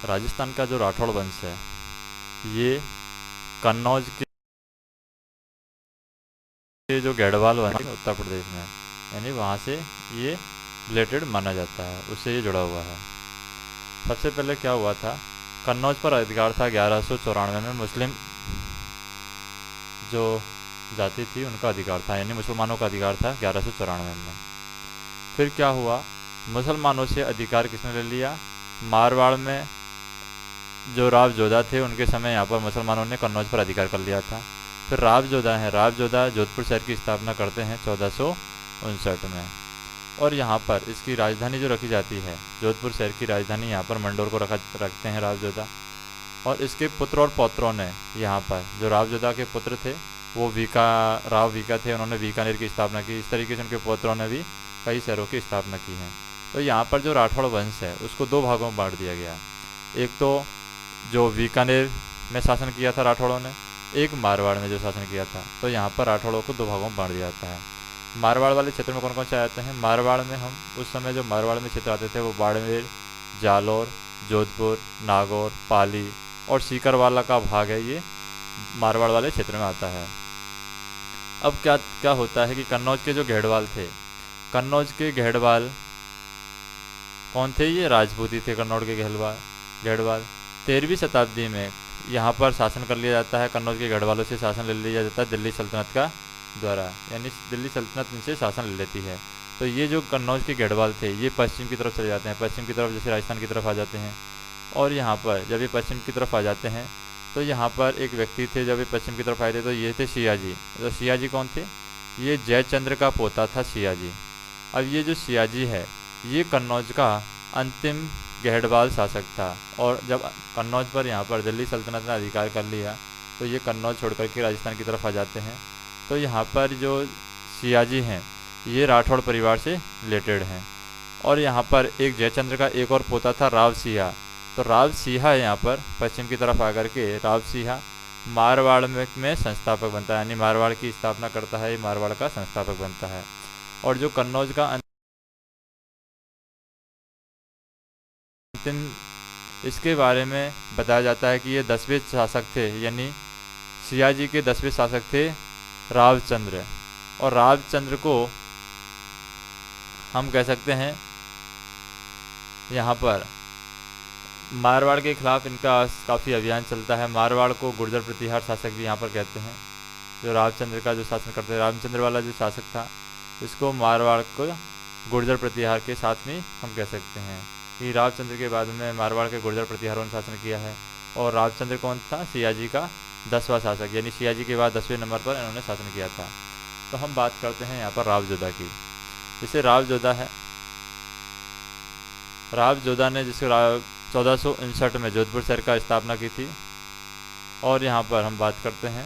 राजस्थान का जो राठौड़ वंश है ये कन्नौज के जो गढ़वाल वंश है उत्तर प्रदेश में, यानी वहाँ से ये रिलेटेड माना जाता है, उससे ये जुड़ा हुआ है। सबसे पहले क्या हुआ था, कन्नौज पर अधिकार था 1194 में। मुस्लिम जो जाति थी उनका अधिकार था, यानी मुसलमानों का अधिकार था 1194 में। फिर क्या हुआ, मुसलमानों से अधिकार किसने ले लिया, मारवाड़ में जो राव जोधा थे उनके समय यहाँ पर मुसलमानों ने कन्नौज पर अधिकार कर लिया था। फिर राव जोधा हैं, राव जोधा जोधपुर शहर की स्थापना करते हैं 1459 में। और यहाँ पर इसकी राजधानी जो रखी जाती है, जोधपुर शहर की राजधानी यहाँ पर मंडोर को रखते हैं राव जोधा। और इसके पुत्र और पौत्रों ने यहाँ पर, जो राव जोधा के पुत्र थे वो राव वीका थे, उन्होंने बीकानेर की स्थापना की। इस तरीके से उनके पौत्रों ने भी कई शहरों की स्थापना की है। तो यहाँ पर जो राठौड़ वंश है उसको दो भागों में बांट दिया गया। एक तो जो बीकानेर में शासन किया था राठौड़ों ने, एक मारवाड़ में जो शासन किया था। तो यहाँ पर राठौड़ों को दो भागों में बांट दिया जाता है। मारवाड़ वाले क्षेत्र में कौन कौन से आते हैं, मारवाड़ में हम उस समय जो मारवाड़ में क्षेत्र आते थे वो बाड़मेर, जालौर, जोधपुर, नागौर, पाली और सीकरवाला का भाग है, ये मारवाड़ वाले क्षेत्र में आता है। अब क्या क्या होता है कि कन्नौज के जो घेड़वाल थे, कन्नौज के घेड़वाल कौन थे, ये राजपूती थे। कन्नौज के घेड़वाल 13वीं शताब्दी में यहाँ पर शासन कर लिया जाता है। कन्नौज के गढ़वालों से शासन ले लिया जाता है दिल्ली सल्तनत का द्वारा, यानी दिल्ली सल्तनत इनसे शासन ले लेती है। तो ये जो कन्नौज के गढ़वाल थे ये पश्चिम की तरफ चले जाते हैं, पश्चिम की तरफ जैसे राजस्थान की तरफ आ जाते हैं। और यहाँ पर जब ये पश्चिम की तरफ आ जाते हैं तो यहाँ पर एक व्यक्ति थे, जब ये पश्चिम की तरफ आए थे तो ये थे सियाजी। तो सियाजी कौन थे, ये जयचंद्र का पोता था सियाजी। अब ये जो सियाजी है ये कन्नौज का अंतिम गढ़वाल शासक था। और जब कन्नौज पर यहाँ पर दिल्ली सल्तनत ने अधिकार कर लिया तो ये कन्नौज छोड़ करके राजस्थान की तरफ आ जाते हैं। तो यहाँ पर जो सियाजी हैं ये राठौड़ परिवार से रिलेटेड हैं। और यहाँ पर एक जयचंद्र का एक और पोता था राव सिंहा। तो राव सिंहा यहाँ पर पश्चिम की तरफ आकर के राव सिंहा मारवाड़ में संस्थापक बनता है, यानी मारवाड़ की स्थापना करता है, ये मारवाड़ का संस्थापक बनता है। और जो कन्नौज का अंतिम, इसके बारे में बताया जाता है कि ये 10वें शासक थे, यानी सियाजी के 10वें शासक थे रावचंद्र। और रावचंद्र को हम कह सकते हैं यहाँ पर मारवाड़ के खिलाफ इनका काफ़ी अभियान चलता है। मारवाड़ को गुर्जर प्रतिहार शासक भी यहाँ पर कहते हैं। जो रावचंद्र का जो शासन करते, रामचंद्र वाला जो शासक था इसको मारवाड़ को गुर्जर प्रतिहार के साथ में हम कह सकते हैं कि रावचंद्र के बाद में मारवाड़ के गुर्जर प्रतिहारों ने शासन किया है। और रावचंद्र कौन था, सियाजी का 10वां शासक, यानी सियाजी के बाद 10वें नंबर पर इन्होंने शासन किया था। तो हम बात करते हैं यहाँ पर राव जोधा की। जैसे राव जोधा है, राव जोधा ने जिसको 1459 में जोधपुर शहर का स्थापना की थी। और यहाँ पर हम बात करते हैं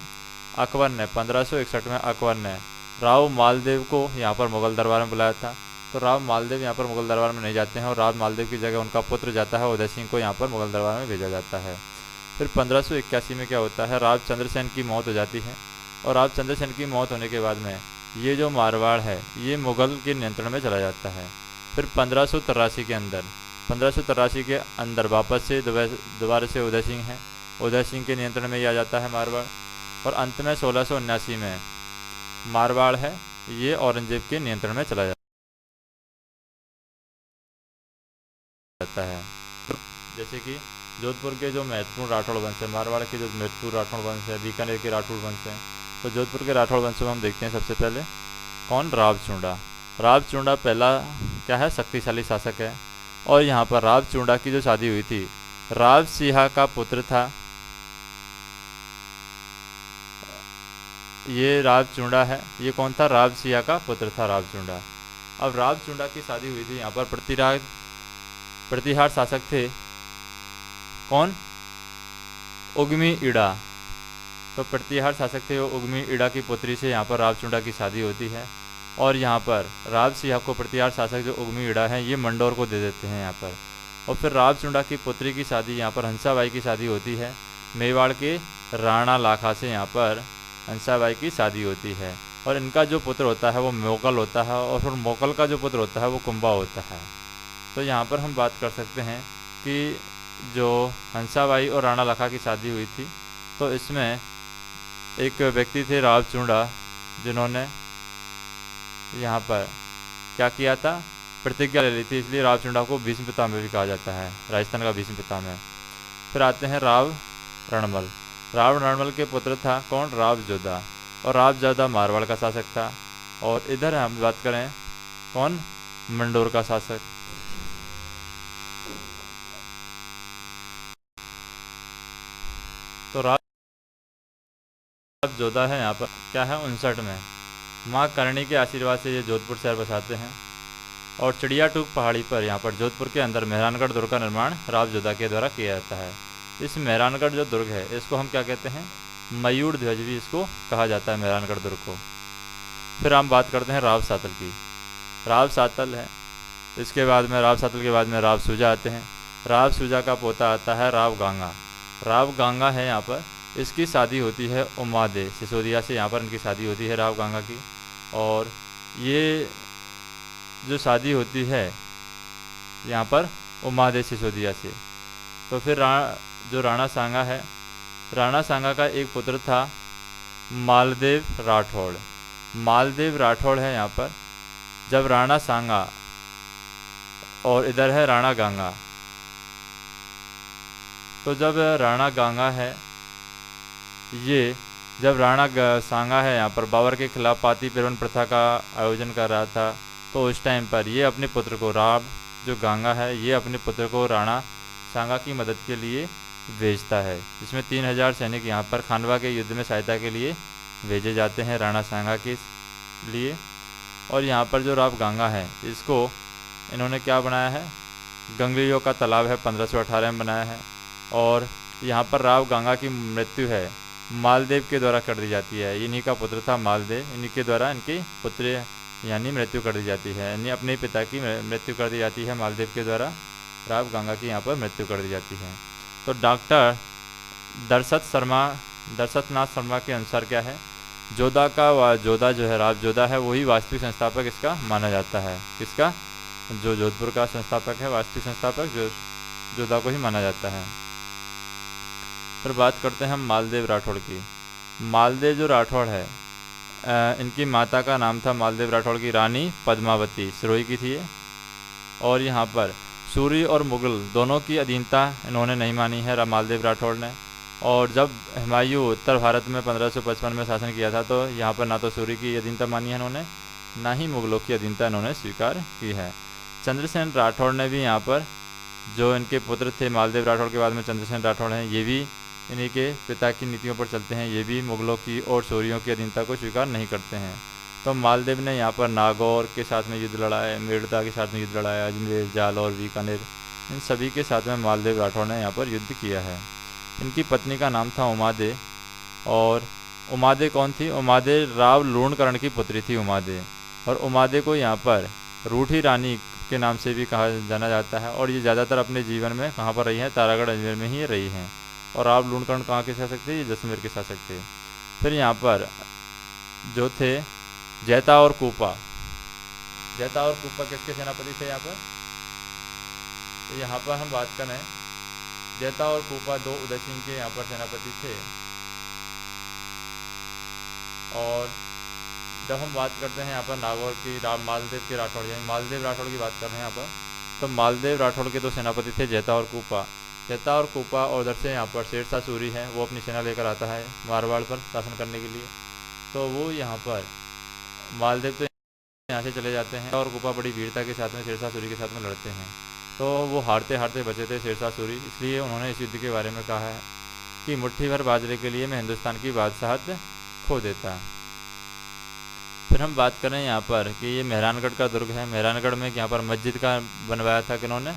अकबर ने 1561 में अकबर ने राव मालदेव को यहाँ पर मुगल दरबार में बुलाया था। तो राव मालदेव यहाँ पर मुगल दरबार में नहीं जाते हैं और राव मालदेव की जगह उनका पुत्र जाता है, उदय सिंह को यहाँ पर मुगल दरबार में भेजा जाता है। फिर 1581 में क्या होता है, राव चंद्रसेन की मौत हो जाती है। और राव चंद्रसेन की मौत होने के बाद में ये जो मारवाड़ है ये मुगल के नियंत्रण में चला जाता है। फिर 1583 के अंदर वापस से दोबारा से उदय सिंह हैं, उदय सिंह के नियंत्रण में ये आ जाता है मारवाड़। और अंत में 1679 में मारवाड़ है ये औरंगजेब के नियंत्रण में चला जाता है। जैसे कि जोधपुर के जो महत्वपूर्ण राठौड़ वंश है, मारवाड़ के जो महत्वपूर्ण राठौड़ वंश है, बीकानेर के राठौड़ वंश हैं। तो जोधपुर के राठौड़ वंश में हम देखते हैं सबसे पहले कौन, रावचूंडा। रावचूंडा पहला क्या है, शक्तिशाली शासक है। और यहाँ पर रावचूंडा की जो शादी हुई थी राव सिंहा का पुत्र था, ये रावचूंडा है, ये कौन था, राव सिंहा का पुत्र था रावचूंडा। अब रावचूंडा की शादी हुई थी यहाँ पर प्रतिहार शासक थे कौन, उगमी इड़ा। तो प्रतिहार शासक थे वो उगमी इड़ा की पुत्री से यहाँ पर रावचूंडा की शादी होती है। और यहाँ पर राव सिंहा को प्रतिहार शासक जो उगमी इड़ा है ये मंडोर को दे देते हैं यहाँ पर। और फिर रावचूंडा की पुत्री की शादी यहाँ पर हंसाबाई की शादी होती है, मेवाड़ के राणा लाखा से यहाँ पर हंसाबाई की शादी होती है। और इनका जो पुत्र होता है वो मोकल होता है, और फिर मोकल का जो पुत्र होता है वो कुंभा होता है। तो यहाँ पर हम बात कर सकते हैं कि जो हंसाबाई और राणा लखा की शादी हुई थी, तो इसमें एक व्यक्ति थे राव चूंडा, जिन्होंने यहाँ पर क्या किया था, प्रतिज्ञा ले ली थी, इसलिए राव चूंडा को भीष्म पितामह भी कहा जाता है, राजस्थान का भीष्म पितामह। फिर आते हैं राव रणमल। राव रणमल के पुत्र था कौन, राव जोधा, और राव जोधा मारवाड़ का शासक था। और इधर हम बात करें कौन, मंडोर का शासक। तो राव जोधा है यहाँ पर क्या है 59 में, माँ करणी के आशीर्वाद से ये जोधपुर शहर बसाते हैं। और चिड़िया टूक पहाड़ी पर यहाँ पर जोधपुर के अंदर मेहरानगढ़ दुर्ग का निर्माण राव जोधा के द्वारा किया जाता है। इस मेहरानगढ़ जो दुर्ग है इसको हम क्या कहते हैं, मयूर ध्वज भी इसको कहा जाता है, मेहरानगढ़ दुर्ग को। फिर हम बात करते हैं राव सातल की। राव सातल है, इसके बाद में राव सातल के बाद में राव सूजा आते हैं। राव सूजा का पोता आता है राव गांगा। राव गांगा है यहाँ पर, इसकी शादी होती है उमादे सिसोदिया से, यहाँ पर इनकी शादी होती है राव गांगा की। और ये जो शादी होती है यहाँ पर उमादे सिसोदिया से। तो फिर जो राणा सांगा है, राणा सांगा का एक पुत्र था मालदेव राठौड़। मालदेव राठौड़ है यहाँ पर। जब राणा सांगा और इधर है राणा गांगा, तो जब राणा गांगा है ये, जब राणा सांगा है यहाँ पर बाबर के खिलाफ पाती पिरवन प्रथा का आयोजन कर रहा था, तो उस टाइम पर ये अपने पुत्र को, राव जो गांगा है ये अपने पुत्र को राणा सांगा की मदद के लिए भेजता है, जिसमें 3000 सैनिक यहाँ पर खानवा के युद्ध में सहायता के लिए भेजे जाते हैं राणा सांगा के लिए। और यहाँ पर जो राव गांगा है इसको इन्होंने क्या बनाया है, गंगलियों का तालाब है 1518 में बनाया है। और यहाँ पर राव गांगा की मृत्यु है मालदेव के द्वारा कर दी जाती है। इन्हीं का पुत्र था मालदेव, इन्हीं के द्वारा इनकी पुत्र यानी मृत्यु कर दी जाती है, यानी अपने पिता की मृत्यु कर दी जाती है मालदेव के द्वारा, राव गांगा की यहाँ पर मृत्यु कर दी जाती है। तो डॉक्टर दरसतनाथ शर्मा के अनुसार क्या है, जोधा का जोधा जो है, राव जोधा है, वही वास्तविक संस्थापक इसका माना जाता है। किसका, जो जोधपुर का संस्थापक है, वास्तविक संस्थापक जो जोधा को ही माना जाता है। फिर बात करते हैं हम मालदेव राठौड़ की। मालदेव जो राठौड़ है, इनकी माता का नाम था मालदेव राठौड़ की रानी पद्मावती, सिरोही की थी ये। और यहाँ पर सूरी और मुगल दोनों की अधीनता इन्होंने नहीं मानी है मालदेव राठौड़ ने। और जब हुमायूं उत्तर भारत में 1555 में शासन किया था, तो यहाँ पर ना तो सूरी की अधीनता मानी है इन्होंने, ना ही मुगलों की अधीनता इन्होंने स्वीकार की है। चंद्रसेन राठौड़ ने भी यहाँ पर, जो इनके पुत्र थे मालदेव राठौड़ के बाद में चंद्रसेन राठौड़ हैं, ये भी इन्हीं के पिता की नीतियों पर चलते हैं, ये भी मुगलों की और सूरियों की अधीनता को स्वीकार नहीं करते हैं। तो मालदेव ने यहाँ पर नागौर के साथ में युद्ध लड़ाया, मेड़ता के साथ में युद्ध लड़ाया, अजमेर, जालौर, बीकानेर, इन सभी के साथ में मालदेव राठौड़ ने यहाँ पर युद्ध किया है। इनकी पत्नी का नाम था उमादे। और उमादे कौन थी, उमादे राव लूणकरण की पुत्री थी उमादे। और उमादे को यहाँ पर रूठी रानी के नाम से भी कहा जाना जाता है। और ये ज़्यादातर अपने जीवन में कहाँ पर रही हैं, तारागढ़ अजमेर में ही रही हैं। और राव लूणकरण कहाँ के शासक थे, ये जैसलमेर के शासक थे। फिर यहाँ पर जो थे जैता और कूपा, जैता और कूपा किसके सेनापति थे यहाँ पर, तो यहाँ पर हम बात करें जैता और कूपा दो उदय सिंह के यहाँ पर सेनापति थे। और जब हम बात करते हैं यहाँ पर नागौर की, मालदेव के राठौड़, यानी मालदेव राठौड़ की बात कर रहे हैं यहाँ पर, तो मालदेव राठौड़ के दो सेनापति थे जैता और कूपा। जैता और कूपा, और उधर से यहाँ पर शेरशाह सूरी है, वो अपनी सेना लेकर आता है मारवाड़ पर शासन करने के लिए। तो वो यहाँ पर मालदेव तो यहाँ से चले जाते हैं, और कूपा बड़ी वीरता के साथ में शेरशाह सूरी के साथ में लड़ते हैं। तो वो हारते हारते बचे थे शेरशाह सूरी, इसलिए उन्होंने इस युद्ध के बारे में कहा है कि मुट्ठी भर बाजरे के लिए मैं हिंदुस्तान की बादशाहत खो देता। फिर हम बात करें यहाँ पर कि ये मेहरानगढ़ का दुर्ग है। मेहरानगढ़ में यहाँ पर मस्जिद का बनवाया था किन्होंने,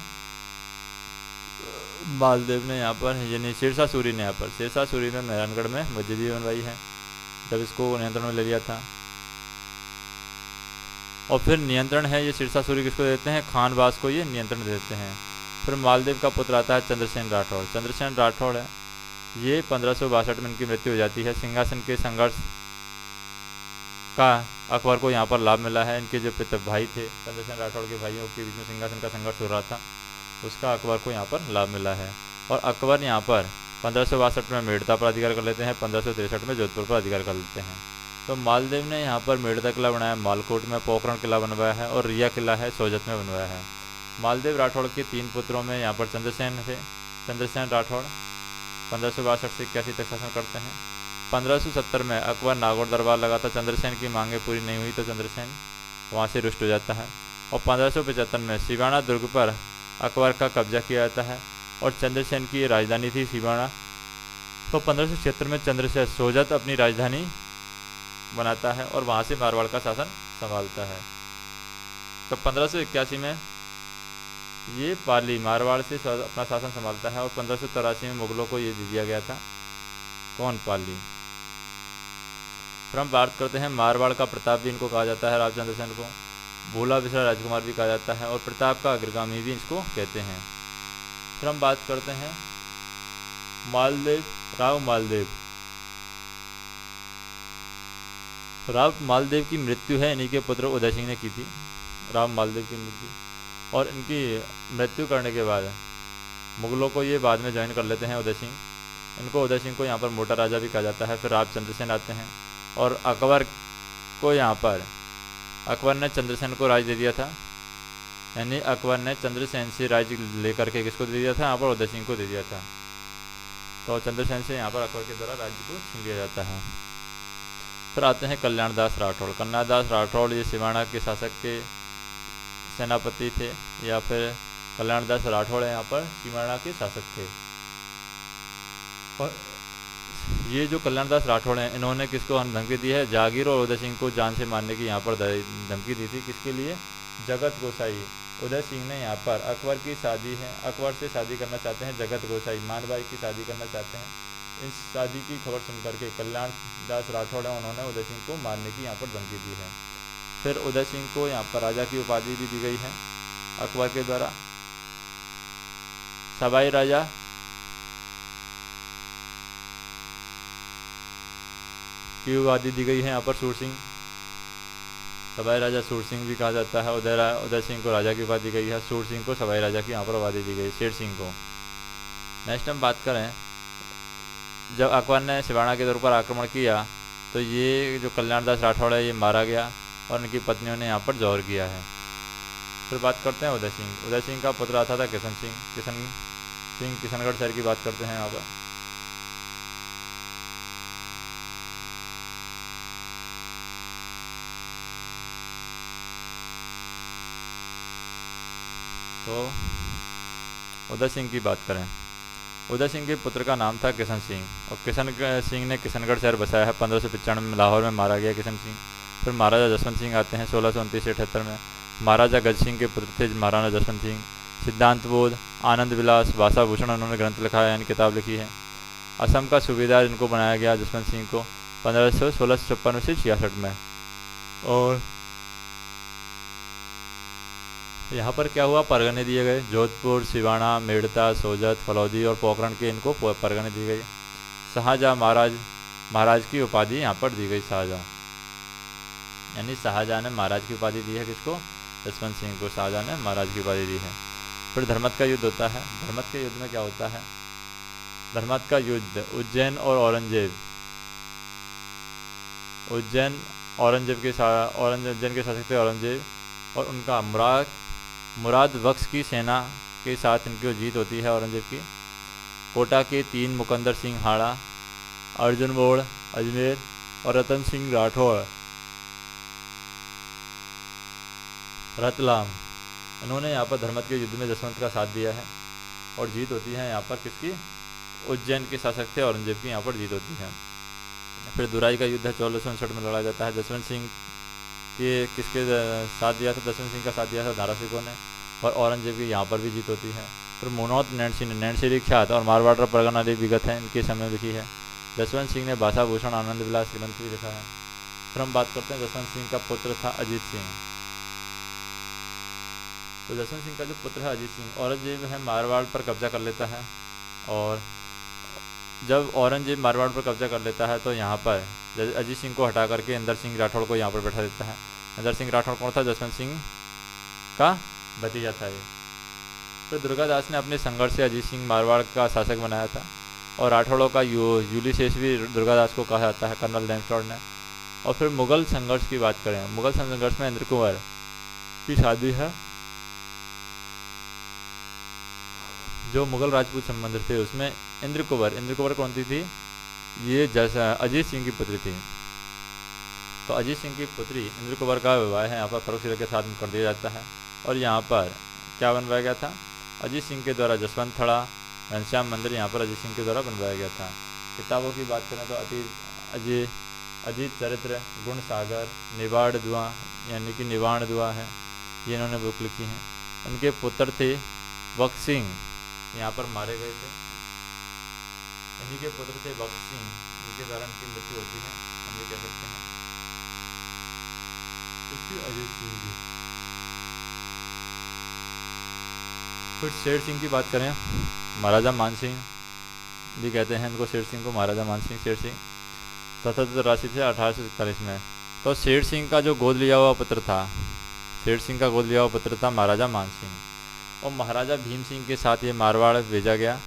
मालदेव ने यहाँ पर, यानी शेरशाह सूरी ने यहाँ पर, शेरशाह सूरी ने मेहरानगढ़ में मस्जिद भी बनवाई है जब इसको नियंत्रण में ले लिया था। और फिर नियंत्रण है ये शेरशाह सूरी किसको देते हैं, खानबाज को ये नियंत्रण देते हैं। फिर मालदेव का पुत्र आता है चंद्रसेन राठौड़। चंद्रसेन राठौड़ है ये 1562 में इनकी मृत्यु हो जाती है। सिंहासन के संघर्ष का अकबर को यहाँ पर लाभ मिला है। इनके जो पिता भाई थे, चंद्रसेन राठौड़ के भाइयों के बीच में सिंहासन का संघर्ष हो रहा था, उसका अकबर को यहाँ पर लाभ मिला है। और अकबर यहाँ पर 1562 में मेड़ता पर अधिकार कर लेते हैं, 1563 में जोधपुर पर अधिकार कर लेते हैं। तो मालदेव ने यहाँ पर मेड़ता किला बनाया, मालकोट में पोखरण किला बनवाया है, और रिया किला है सोजत में बनवाया है। मालदेव राठौड़ के 3 पुत्रों में यहाँ पर चंद्रसेन थे। चंद्रसेन राठौड़ 1562 से 81 तक शासन करते हैं। 1570 में अकबर नागौर दरबार लगाता, चंद्रसेन की मांगें पूरी नहीं हुई तो चंद्रसेन वहाँ से रुष्ट हो जाता है। और 1575 में सिवाना दुर्ग पर अकबर का कब्जा किया जाता है, और चंद्रसेन की राजधानी थी सिवाना। तो 1576 में चंद्रसेन सोजत अपनी राजधानी बनाता है और वहाँ से मारवाड़ का शासन संभालता है। तो 1581 में ये पाली मारवाड़ से अपना शासन संभालता है, और 1583 में मुगलों को ये दे दिया गया था, कौन, पाली। फिर हम बात करते हैं मारवाड़ का प्रताप भी इनको कहा जाता है, रामचंद्र सेन को भोला बिसरा राजकुमार भी कहा जाता है, और प्रताप का अग्रगामी भी इसको कहते हैं। फिर हम बात करते हैं मालदेव, राव मालदेव। राव मालदेव की मृत्यु है इन्हीं के पुत्र उदय सिंह ने की थी, राव मालदेव की मृत्यु। और इनकी मृत्यु करने के बाद मुगलों को ये बाद में ज्वाइन कर लेते हैं उदय सिंह। इनको उदय सिंह को यहाँ पर मोटा राजा भी कहा जाता है। फिर राव चंद्रसेन आते हैं, और अकबर को यहाँ पर अकबर ने चंद्रसेन को राज दे दिया था, यानी अकबर ने चंद्रसेन से राज लेकर के किसको दे दिया था, यहाँ पर उदय सिंह को दे दिया था। तो चंद्रसेन से यहाँ पर अकबर के द्वारा राज्य को छीन लिया जाता है। फिर आते हैं कल्याण दास राठौड़। कल्याण दास राठौड़ ये सिवाना के शासक के सेनापति थे, या फिर कल्याण दास राठौड़ यहाँ पर सिवाना के शासक थे। और ये जो कल्याण दास राठौड़ हैं, इन्होंने किसको धमकी दी है, जागीर और उदय सिंह को जान से मारने की यहाँ पर धमकी दी थी। किसके लिए, जगत गोसाई। उदय सिंह ने यहाँ पर अकबर की शादी है, अकबर से शादी करना चाहते हैं, जगत गोसाई मानबाई की शादी करना चाहते हैं। इस शादी की खबर सुनकर के कल्याण दास राठौड़ है, उन्होंने उदय सिंह को मारने की यहाँ पर धमकी दी है। फिर उदय सिंह को यहाँ पर राजा की उपाधि भी दी गई है अकबर के द्वारा। सवाई राजा की उपाधि दी गई है यहाँ पर सूर सिंह, सवाई राजा सूर सिंह भी कहा जाता है। उदय सिंह को राजा की उपाधि दी गई है, सूर सिंह को सवाई राजा की यहाँ पर उपाधि दी गई, शेर सिंह को। नेक्स्ट हम बात करें, जब अकबर ने सिवाना के दौर पर आक्रमण किया तो ये जो कल्याण दास राठौड़ है ये मारा गया, और इनकी पत्नियों ने यहाँ पर जौहर किया है। फिर बात करते हैं उदय सिंह। उदय सिंह का पुत्र आता था किशन सिंह। किशनगढ़ शहर की बात करते हैं यहाँ पर। तो उदय सिंह की बात करें, उदय सिंह के पुत्र का नाम था किशन सिंह, और किशन सिंह ने किशनगढ़ शहर बसाया है। 1595 में लाहौर में मारा गया किशन सिंह। फिर महाराजा जसवंत सिंह आते हैं 1629 से 78 में। महाराजा गज सिंह के पुत्र थे महाराणा जसवंत सिंह। सिद्धांत बोध, आनंद विलास, भाषाभूषण उन्होंने ग्रंथ लिखा है, यानी किताब लिखी है। असम का सूबेदार इनको बनाया गया जसवंत सिंह को 1656 से 66 में। और यहाँ पर क्या हुआ, परगने दिए गए, जोधपुर, सिवाना, मेड़ता, सोजत, फलौदी और पोखरण के इनको परगने दी गई। शाहजहाँ महाराज की उपाधि यहाँ पर दी गई। शाहजहाँ यानी शाहजहाँ ने महाराज की उपाधि दी है किसको, जसवंत सिंह को शाहजहाँ ने महाराज की उपाधि दी है। फिर धर्मत का युद्ध होता है। धर्मत के युद्ध में क्या होता है, धर्मत का युद्ध उज्जैन और औरंगजेब, उज्जैन के शासक थे औरंगजेब, और उनका मुराद बख्श की सेना के साथ इनकी जीत होती है औरंगजेब की। कोटा के 3 मुकंदर सिंह हाड़ा, अर्जुन मोड़ अजमेर और रतन सिंह राठौड़ रतलाम, इन्होंने यहाँ पर धर्मत के युद्ध में जसवंत का साथ दिया है, और जीत होती है यहाँ पर किसकी, उज्जैन के शासक थे औरंगजेब की यहाँ पर जीत होती है। फिर दुराई का युद्ध 1459 में लड़ा जाता है। जसवंत सिंह के किसके साथ दिया था, जसवंत सिंह का साथ दिया था दारा सिंह ने, और औरंगजेब की यहाँ पर भी जीत होती है। फिर मोनौत नैणसी ख्यात और मारवाड़ परगना विगत है, इनके समय लिखी है। जसवंत सिंह ने भाषाभूषण आनंद विलास ग्रंथ भी लिखा है। फिर हम बात करते हैं जसवंत सिंह का पुत्र था अजीत सिंह। तो जसवंत सिंह का जो पुत्र है अजीत सिंह, औरंगजेब है मारवाड़ पर कब्जा कर लेता है, और जब औरंगजेब मारवाड़ पर कब्जा कर लेता है तो यहाँ पर अजीत सिंह को हटा करके इंदर सिंह राठौड़ को यहाँ पर बैठा देता है। इंदर सिंह राठौड़ कौन था, जसवंत सिंह का भतीजा था ये। फिर दुर्गादास ने अपने संघर्ष से अजीत सिंह मारवाड़ का शासक बनाया था। और राठौड़ों का यूलिसेस भी दुर्गादास को कहा जाता है, कर्नल लैंसडॉर्फ ने। और फिर मुगल संघर्ष की बात करें, मुगल संघर्ष में इंद्र कुंवर की शादी है, जो मुगल राजपूत संबंध थे उसमें इंद्र कुंवर कौन थी? ये जैसा अजीत सिंह की पुत्री थी। तो अजीत सिंह की पुत्री इंद्र कुंवर का विवाह है यहाँ पर फर्रुख सीरत के साथ में कर दिया जाता है। और यहाँ पर क्या बनवाया गया था? अजीत सिंह के द्वारा जसवंत थड़ा घनश्याम मंदिर यहाँ पर अजीत सिंह के द्वारा बनवाया गया था। किताबों की बात करें तो अजीत चरित्र, गुण सागर, निवाड़ दुआ यानी कि निवाण दुआ है, ये इन्होंने बुक लिखी हैं। उनके पुत्र थे बख्श सिंह, यहाँ पर मारे गए थे। इन्हीं के पुत्र थे बख्श सिंह, इनके द्वारा इनकी मृत्यु होती है, हम ये कह सकते हैं। अजीत सिंह जी। फिर शेर सिंह की बात करें, महाराजा मानसिंह भी कहते हैं इनको, शेर सिंह को महाराजा मानसिंह। शेर सिंह 1783 से 1841 में। तो शेर सिंह का जो गोद लिया हुआ पुत्र था, शेर सिंह का गोद लिया हुआ पुत्र था महाराजा मानसिंह। और महाराजा भीम सिंह के साथ ये मारवाड़ भेजा गया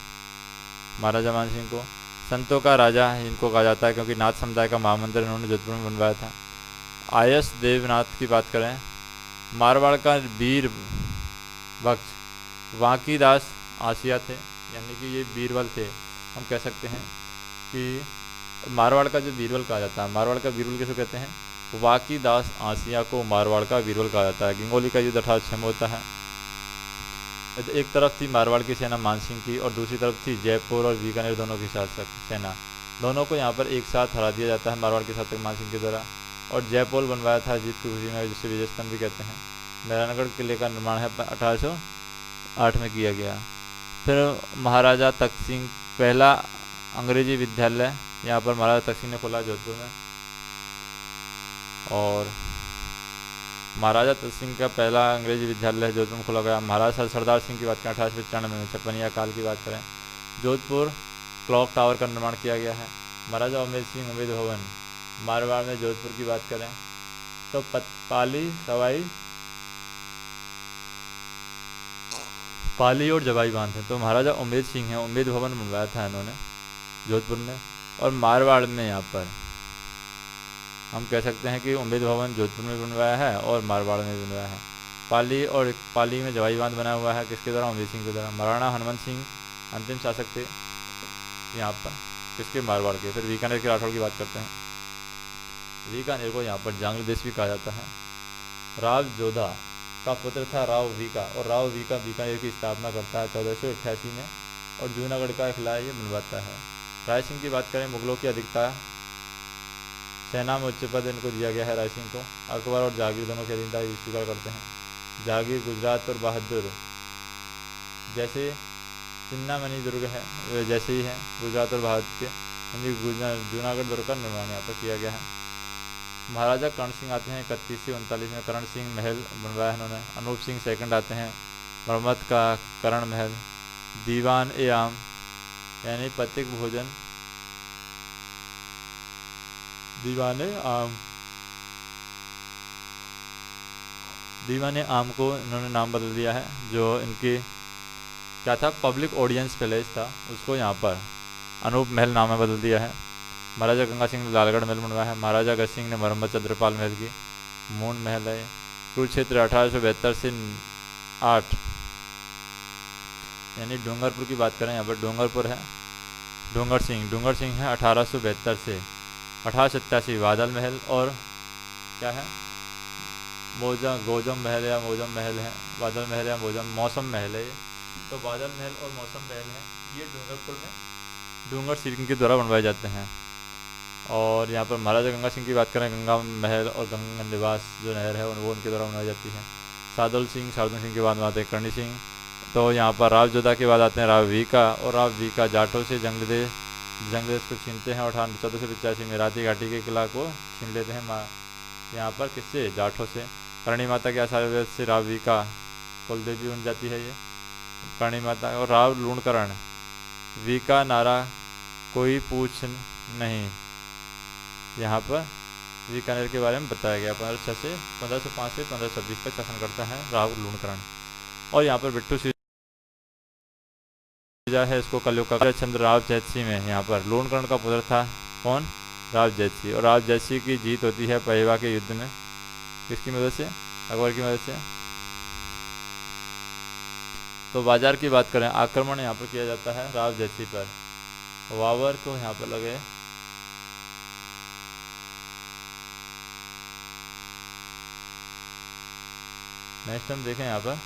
महाराजा मानसिंह को। संतों का राजा इनको कहा जाता है, क्योंकि नाथ समुदाय का महामंदिर इन्होंने जोधपुर में बनवाया था। आयस देवनाथ की बात करें, मारवाड़ का वीर बख्श वाकीदास आसिया थे, यानी कि ये बीरबल थे। हम कह सकते हैं कि मारवाड़ का जो बीरबल कहा जाता है, मारवाड़ का बीरबल किसको कहते हैं? वाकीदास आसिया को मारवाड़ का बीरबल कहा जाता है। गंगोली का युद्ध 1806 में होता है। एक तरफ थी मारवाड़ की सेना मानसिंह की, और दूसरी तरफ थी जयपुर और बीकानेर दोनों की शासक सेना। दोनों को यहाँ पर एक साथ हरा दिया जाता है मारवाड़ के शासक मानसिंह के द्वारा। और जयपुर बनवाया था जीत की खुशी में, जिसे विजय स्तंभ भी कहते हैं। नारायणगढ़ किले का निर्माण है 1808 में किया गया। फिर महाराजा तख्त सिंह, पहला अंग्रेजी विद्यालय यहाँ पर महाराजा तख्त सिंह ने खोला जोधपुर में। और महाराजा तख्त सिंह का पहला अंग्रेजी विद्यालय जोधपुर में खोला गया। महाराजा सरदार सिंह की बात करें 1895 में, छप्पनिया काल की बात करें, जोधपुर क्लॉक टावर का निर्माण किया गया है। महाराजा उमेद सिंह उमेद भवन मारवाड़ में जोधपुर की बात करें तो पाली और जवाई बांध है। तो महाराजा उमेद सिंह है, उमेद भवन बनवाया था इन्होंने जोधपुर में। और मारवाड़ में यहाँ पर हम कह सकते हैं कि उमेद भवन जोधपुर में बनवाया है और मारवाड़ में बनवाया है। पाली में जवाई बांध बना हुआ है, किसके द्वारा? उमेद सिंह के द्वारा। महाराणा हनुमंत सिंह अंतिम शासक थे यहाँ पर, किसके? मारवाड़ के। फिर बीकानेर के राठौड़ की बात करते हैं। बीकानेर को यहाँ पर जांगली देश भी कहा जाता है। राव जोधा का पुत्र था राव वीका, और राव वीका बीकानेर की स्थापना करता है 1488 में, और जूनागढ़ का किला ये बनवाता है। राय सिंह की बात करें, मुगलों की अधिकता सेना में उच्च पद इनको दिया गया है राय सिंह को। अकबर और जागीर दोनों के अधीनता ये स्वीकार करते हैं। जागीर गुजरात और बहादुर जैसे चिन्नामणि दुर्ग है जैसे ही है गुजरात और बहादुर के, जूनागढ़ दुर्ग का निर्माण यहाँ पर किया गया है। महाराजा करण सिंह आते हैं 31 से 39 में, करण सिंह महल बनवाया है इन्होंने। अनूप सिंह सेकंड आते हैं, मरम्मत का करण महल। दीवान ए आम यानी पथिक भोजन, दीवाने आम को इन्होंने नाम बदल दिया है। जो इनकी क्या था, पब्लिक ऑडियंस पैलेस था, उसको यहाँ पर अनूप महल नाम में बदल दिया है। महाराजा गंगा सिंह ने लालगढ़ महल बनवाया है। महाराजा गज सिंह ने मरम्मत चंद्रपाल महल की। मून महल है। कुरुक्षेत्र 1872 से 8 यानी डूंगरपुर की बात करें, यहाँ पर डूंगरपुर है। डूंगर सिंह है 1872 से 1887। बादल महल और क्या है, गोजम महल या मोजम महल है, बादल महल या मौसम महल है ये। तो बादल महल और मौसम महल है, ये डूंगरपुर में डूंगर सिंह के द्वारा बनवाए जाते हैं। और यहाँ पर महाराजा गंगा सिंह की बात करें, गंगा महल और गंगा निवास जो नहर है वो उनके द्वारा बनाई जाती है। सार्दुल सिंह के बाद में आते हैं करणी सिंह। तो यहाँ पर राव जोधा के बाद आते हैं राव वीका, और राव वीका जाटों से जंग देश को छीनते हैं। और 1485 में राती घाटी के किला को छीन लेते हैं यहाँ पर, किससे? जाटों से। करणी माता के आशीर्वाद से राव वीका कुलदेवी बन जाती है ये करणी माता। और राव लूणकरण वीका नारा कोई पूछ नहीं, यहाँ पर बीकानेर के बारे में बताया गया। 1505 से 1526 तक शासन करता है राव लूणकरण। और यहाँ पर बिट्टू पूजा है इसको कलयुग का चंद्र राव जैतसी में यहाँ पर लूणकर्ण का पुत्र था कौन, राव जैतसी। और राव जैतसी की जीत होती है पहेवा के युद्ध में, किसकी मदद से, अकबर की मदद से। तो बाजार की बात करें, आक्रमण यहाँ पर किया जाता है राव जैतसी पर, बाबर को यहाँ पर लगे नेक्स्ट हम देखें यहाँ पर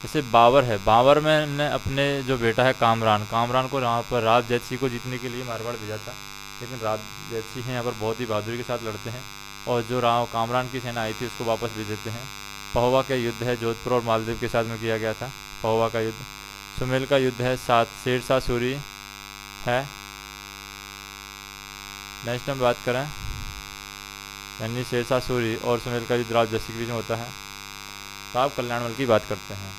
जैसे बाबर है, बाबर में ने अपने जो बेटा है कामरान, कामरान को यहाँ पर राव जैतसी को जीतने के लिए मारवाड़ भेजा था, लेकिन राव जैतसी हैं यहाँ पर बहुत ही बहादुरी के साथ लड़ते हैं और जो राव कामरान की सेना आई थी उसको वापस भेज देते हैं। पहोवा का युद्ध है जोधपुर और मालदीव के साथ में किया गया था, पहोवा का युद्ध। सुमेल का युद्ध है शेरशाह सूरी है। नेक्स्ट हम बात करें यानी शेरशाह सूरी और सुमेल का युद्ध राव जैतसी के बीच में होता है। राव कल्याणमल की बात करते हैं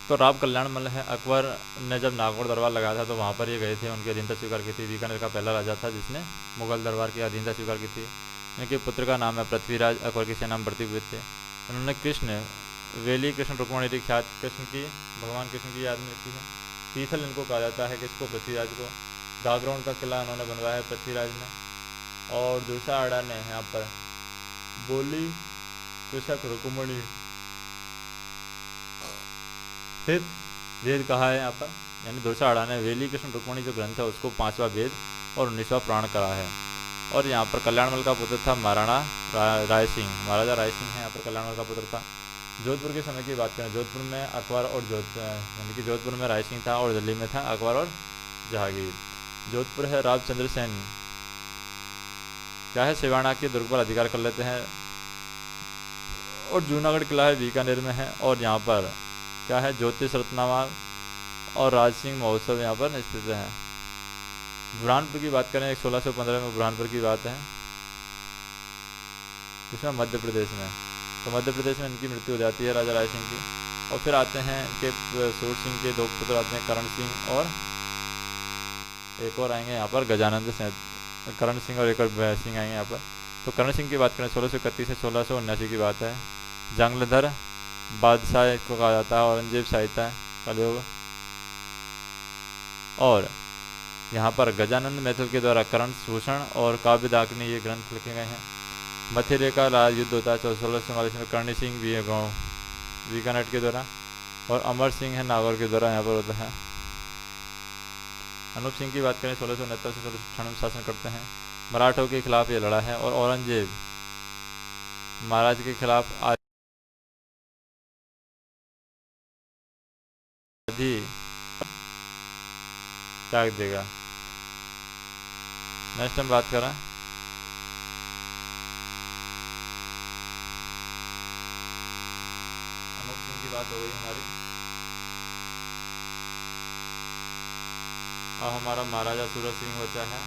तो राव कल्याणमल है, अकबर ने जब नागौर दरबार लगाया था तो वहाँ पर ये गए थे, उनकी अधीनता स्वीकार की थी। बीकानेर का पहला राजा था जिसने मुगल दरबार की अधीनता स्वीकार की थी। इनके पुत्र का नाम है पृथ्वीराज, अकबर की सेना में भर्ती हुए थे। उन्होंने कृष्ण वेली कृष्ण रुक्मणी ख्यात कृष्ण की, भगवान कृष्ण की याद में लिखी है। तीथल इनको कहा जाता है, किसको, पृथ्वीराज को। गागरोन का किला उन्होंने बनवाया है पृथ्वीराज ने। और दुर्सा आड़ा ने यहाँ पर बोली कृषक रुक्मणी स्थित वेद कहा है यहाँ पर, यानी दुर्सा आड़ा ने वेली कृष्ण रुक्मणी जो ग्रंथ है उसको 5वां वेद और 19वां प्राण करा है। और यहाँ पर कल्याणमल का पुत्र था महाराणा राय सिंह, महाराजा राय सिंह है यहाँ पर कल्याणमल का पुत्र था। जोधपुर के समय की बात करें, जोधपुर में अकबर और यानी कि जोधपुर में राय सिंह था और दिल्ली में था अकबर और जहांगीर। जोधपुर है रामचंद्र सेन क्या है, सिवाना के दुर्ग पर अधिकार कर लेते हैं। और जूनागढ़ किला है बीकानेर में है। और यहाँ पर क्या है, ज्योतिष रत्नामाल और राज सिंह महोत्सव यहाँ पर स्थित है। बुरहानपुर की बात करें 1615 में बुरहानपुर की बात है, जिसमें मध्य प्रदेश में, तो मध्य प्रदेश में इनकी मृत्यु हो जाती है राजा राय सिंह की। और फिर आते हैं इनके सूर सिंह के 2 पुत्र आते हैं, करण सिंह और एक और आएंगे यहाँ पर गजानंद सिंह, करण सिंह और एक और सिंह आएंगे यहाँ पर। तो करण सिंह की बात करें 1631 से 1679 की बात है। जंगलधर बादशाह को कहा जाता है, औरंगजेब साहित्य कलयुग। और यहाँ पर गजानंद मैथिल के द्वारा करण भूषण और काव्य दाकिनी ये ग्रंथ लिखे गए हैं। मथुरे का लाल युद्ध होता है 1644 में, कर्णी सिंह बीकानेर के द्वारा, और अमर सिंह है नागौर के द्वारा यहाँ पर होता है। अनूप सिंह की बात करें 1669 से 1698 में शासन करते हैं। मराठों के खिलाफ ये लड़ा है। और औरंगजेब महाराज के खिलाफ आदि त्याग देगा। नेक्स्ट हम बात करें अनूप सिंह की बात हो गई हमारी। अब हमारा महाराजा सूरज सिंह बचा है।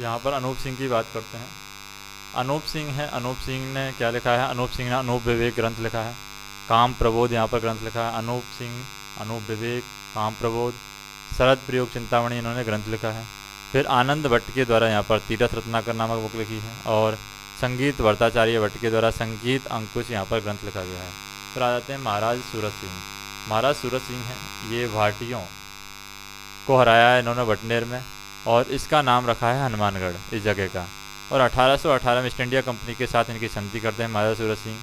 यहाँ पर अनूप सिंह की बात करते हैं। अनूप सिंह है, अनूप सिंह ने क्या लिखा है, अनूप सिंह ने अनूप विवेक ग्रंथ लिखा है। काम प्रबोध यहाँ पर ग्रंथ लिखा है। अनूप सिंह, अनूप विवेक, काम प्रबोध, शरद प्रयोग चिंतामणि इन्होंने ग्रंथ लिखा है। फिर आनंद भट्ट के द्वारा यहाँ पर तीरथ रत्नाकर नामक बुक लिखी है। और संगीत भट्टाचार्य भट्ट के द्वारा संगीत अंकुश यहाँ पर ग्रंथ लिखा गया है। फिर आ जाते हैं महाराज सूरज सिंह। महाराज सूरज सिंह हैं, ये भाटियों को हराया है इन्होंने बटनेर में, और इसका नाम रखा है हनुमानगढ़ इस जगह का। और 1818 में ईस्ट इंडिया कंपनी के साथ इनकी संधि करते हैं महाराजा सूरज सिंह।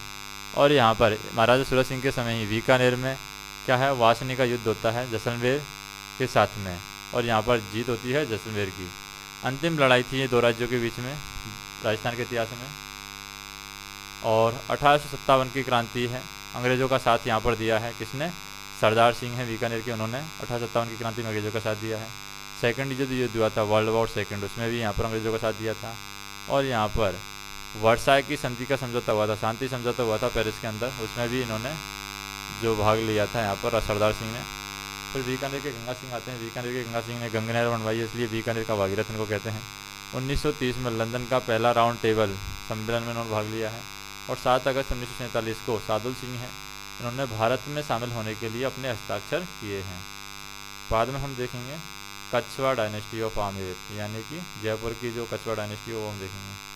और यहाँ पर महाराजा सूरज सिंह के समय ही बीकानेर में क्या है, वासनी का युद्ध होता है जैसलमेर के साथ में, और यहाँ पर जीत होती है जैसलमेर की। अंतिम लड़ाई थी ये 2 राज्यों के बीच में राजस्थान के इतिहास में। और 1857 की क्रांति है, अंग्रेज़ों का साथ यहाँ पर दिया है किसने, सरदार सिंह है बीकानेर के, उन्होंने 1857 की क्रांति में अंग्रेज़ों का साथ दिया है। सेकंड जो युद्ध हुआ था वर्ल्ड वॉर सेकंड, उसमें भी यहाँ पर अंग्रेज़ों का साथ दिया था। और यहाँ पर वर्साय की संधि का समझौता हुआ था, शांति समझौता हुआ था पेरिस के अंदर, उसमें भी इन्होंने जो भाग लिया था यहाँ पर सरदार सिंह ने। फिर बीकानेर के गंगा सिंह आते हैं। बीकानेर के गंगा सिंह ने गंगा नहर बनवाई है, इसलिए बीकानेर का भागीरथ इनको कहते हैं। 1930 में लंदन का पहला राउंड टेबल सम्मेलन में इन्होंने भाग लिया है। और 7 अगस्त 1947 को सादुल सिंह हैं, इन्होंने भारत में शामिल होने के लिए अपने हस्ताक्षर किए हैं। बाद में हम देखेंगे कछवा डायनेस्टी ऑफ आमेर, यानी कि जयपुर की जो कछवा डायनेस्टी है वो हम देखेंगे।